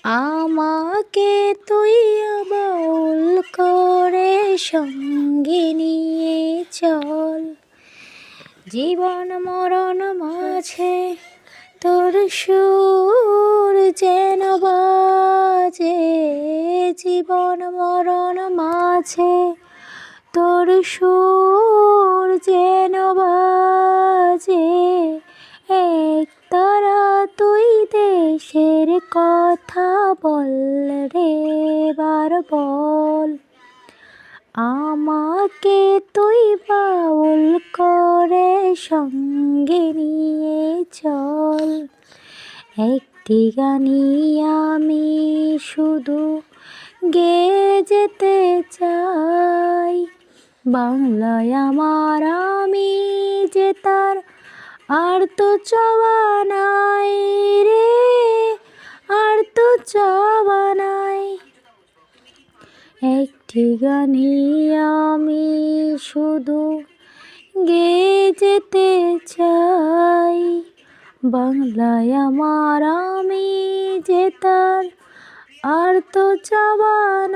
আমাকে তুই বাউল করে সঙ্গে নিয়ে চল, জীবন মরণ মাঝে তোর সুর যেন বাজে, জীবন মরণ মাঝে তোর সুর যেন বাজে। একতারা তুই দেশের কথা বল রে বার বল, আমাকে তুই বাউল করে সঙ্গে নিয়ে চল। একটি গানই আমি শুধু গেয়ে যেতে চাই, বাংলায় আমার আমি যে তার আর তো চাওয়া নাই রে, আর তো চাওয়া নাই। একটি গানই আমি শুধু গেয়ে যেতে চাই, বাংলায় আমার আমি যে তার আর তো চাওয়া নাই।